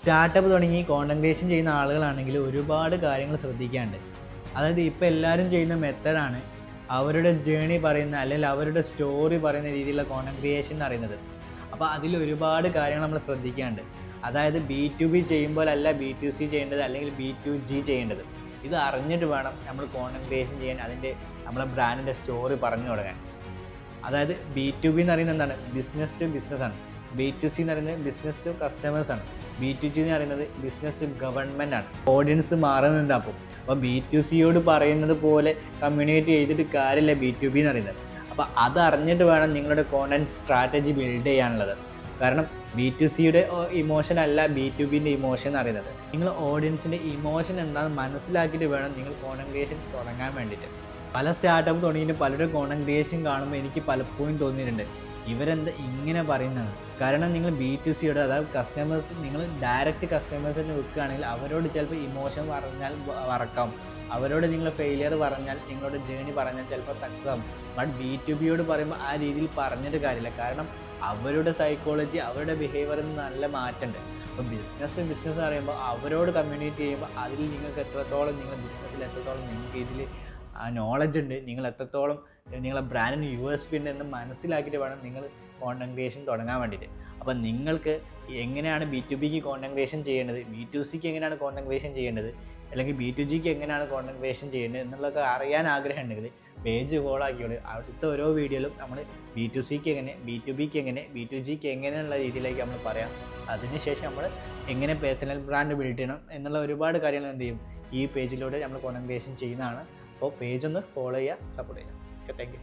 Startup തുടങ്ങി content creation ചെയ്യുന്ന ആളുകളാണെങ്കിൽ ഒരുപാട് കാര്യങ്ങൾ ശ്രദ്ധിക്കാനുണ്ട്. അതായത് ഇപ്പോൾ എല്ലാവരും ചെയ്യുന്ന മെത്തേഡാണ് അവരുടെ ജേണി പറയുന്ന അല്ലെങ്കിൽ അവരുടെ സ്റ്റോറി പറയുന്ന രീതിയിലുള്ള കോണ്ടന്റ് ക്രിയേഷൻ എന്ന് പറയുന്നത്. അപ്പോൾ അതിൽ ഒരുപാട് കാര്യങ്ങൾ നമ്മൾ ശ്രദ്ധിക്കാനുണ്ട്. അതായത് B2B ചെയ്യുമ്പോഴല്ല B2C ചെയ്യേണ്ടത്, അല്ലെങ്കിൽ B2G ചെയ്യേണ്ടത്. ഇത് അറിഞ്ഞിട്ട് വേണം നമ്മൾ കോണ്ടന്റ് ക്രിയേഷൻ ചെയ്യാൻ, അതിൻ്റെ നമ്മളെ ബ്രാൻഡിൻ്റെ സ്റ്റോറി പറഞ്ഞു തുടങ്ങാൻ. അതായത് B2B എന്ന് പറയുന്നത് എന്താണ്? ബിസിനസ് ടു ബിസിനസ് ആണ്. B2C എന്ന് പറയുന്നത് ബിസിനസ് ടു കസ്റ്റമേഴ്സ് ആണ്. B2G എന്ന് പറയുന്നത് ബിസിനസ് ടു ഗവൺമെൻറ് ആണ്. ഓഡിയൻസ് മാറുന്നുണ്ട്. അപ്പോൾ B2Cയോട് പറയുന്നത് പോലെ കമ്മ്യൂണിക്കേറ്റ് ചെയ്തിട്ട് കാര്യമില്ല B2B എന്ന് പറയുന്നത്. അപ്പോൾ അത് അറിഞ്ഞിട്ട് വേണം നിങ്ങളുടെ കോണ്ടന്റ് സ്ട്രാറ്റജി ബിൽഡ് ചെയ്യാനുള്ളത്. കാരണം B2Cയുടെ ഇമോഷൻ അല്ല B2Bൻ്റെ ഇമോഷൻ എന്ന് പറയുന്നത്. നിങ്ങൾ ഓഡിയൻസിൻ്റെ ഇമോഷൻ എന്താണെന്ന് മനസ്സിലാക്കിയിട്ട് വേണം നിങ്ങൾ കോണ്ടന്റ് ക്രിയേഷൻ തുടങ്ങാൻ വേണ്ടിയിട്ട്. പല സ്റ്റാർട്ടപ്പ് തുടങ്ങിയിട്ട് പലരുടെ കോണ്ടന്റ് ക്രിയേഷൻ കാണുമ്പോൾ എനിക്ക് പലപ്പോഴും തോന്നിയിട്ടുണ്ട്, ഇവരെന്താ ഇങ്ങനെ പറയുന്നത്. കാരണം നിങ്ങൾ B2Cയോട്, അതായത് കസ്റ്റമേഴ്സ്, നിങ്ങൾ ഡയറക്റ്റ് കസ്റ്റമേഴ്സിന് വെക്കുകയാണെങ്കിൽ അവരോട് ചിലപ്പോൾ ഇമോഷൻ പറഞ്ഞാൽ വറക്കാം, അവരോട് നിങ്ങൾ ഫെയിലിയർ പറഞ്ഞാൽ, നിങ്ങളുടെ ജേണി പറഞ്ഞാൽ ചിലപ്പോൾ സക്സസ് ആകും. ബട്ട് B2Bയോട് പറയുമ്പോൾ ആ രീതിയിൽ പറഞ്ഞിട്ട് കാര്യമില്ല. കാരണം അവരുടെ സൈക്കോളജി, അവരുടെ ബിഹേവിയറിന് നല്ല മാറ്റമുണ്ട്. അപ്പോൾ ബിസിനസ് പറയുമ്പോൾ അവരോട് കമ്മ്യൂണിക്കേറ്റ് ചെയ്യുമ്പോൾ അതിൽ നിങ്ങൾക്ക് എത്രത്തോളം, നിങ്ങളുടെ ബിസിനസ്സിൽ എത്രത്തോളം നിങ്ങൾക്ക് ഇതിൽ നോളജ് ഉണ്ട്, നിങ്ങൾ എത്രത്തോളം നിങ്ങളെ ബ്രാൻഡിന് USP ഉണ്ട് എന്ന് മനസ്സിലാക്കിയിട്ട് വേണം നിങ്ങൾ കോണ്ടന്റ് ക്രിയേഷൻ തുടങ്ങാൻ വേണ്ടിയിട്ട്. അപ്പോൾ നിങ്ങൾക്ക് എങ്ങനെയാണ് B2Bക്ക് കോണ്ടന്റ് ക്രിയേഷൻ ചെയ്യേണ്ടത്, B2Cക്ക് എങ്ങനെയാണ് കോണ്ടന്റ് ക്രിയേഷൻ ചെയ്യേണ്ടത്, അല്ലെങ്കിൽ B2Gക്ക് എങ്ങനെയാണ് കോണ്ടന്റ് ക്രിയേഷൻ ചെയ്യേണ്ടത് എന്നുള്ളതൊക്കെ അറിയാൻ ആഗ്രഹം ഉണ്ടെങ്കിൽ പേജ് ഫോളോ ആക്കിയോളൂ. അടുത്ത ഓരോ വീഡിയോയിലും നമ്മൾ B2Cക്ക് എങ്ങനെ, B2Bക്ക് എങ്ങനെ, B2Gക്ക് എങ്ങനെയുള്ള രീതിയിലേക്ക് നമ്മൾ പറയാം. അതിനുശേഷം നമ്മൾ എങ്ങനെ പേഴ്സണൽ ബ്രാൻഡ് ബിൽഡ് ചെയ്യണം എന്നുള്ള ഒരുപാട് കാര്യങ്ങൾ എന്ത് ചെയ്യും ഈ പേജിലൂടെ നമ്മൾ കോണ്ടന്റ് ക്രിയേഷൻ ചെയ്യുന്നതാണ്. അപ്പോൾ പേജ് ഒന്ന് ഫോളോ ചെയ്യുക, സപ്പോർട്ട് ചെയ്യുക. Okay, thank you.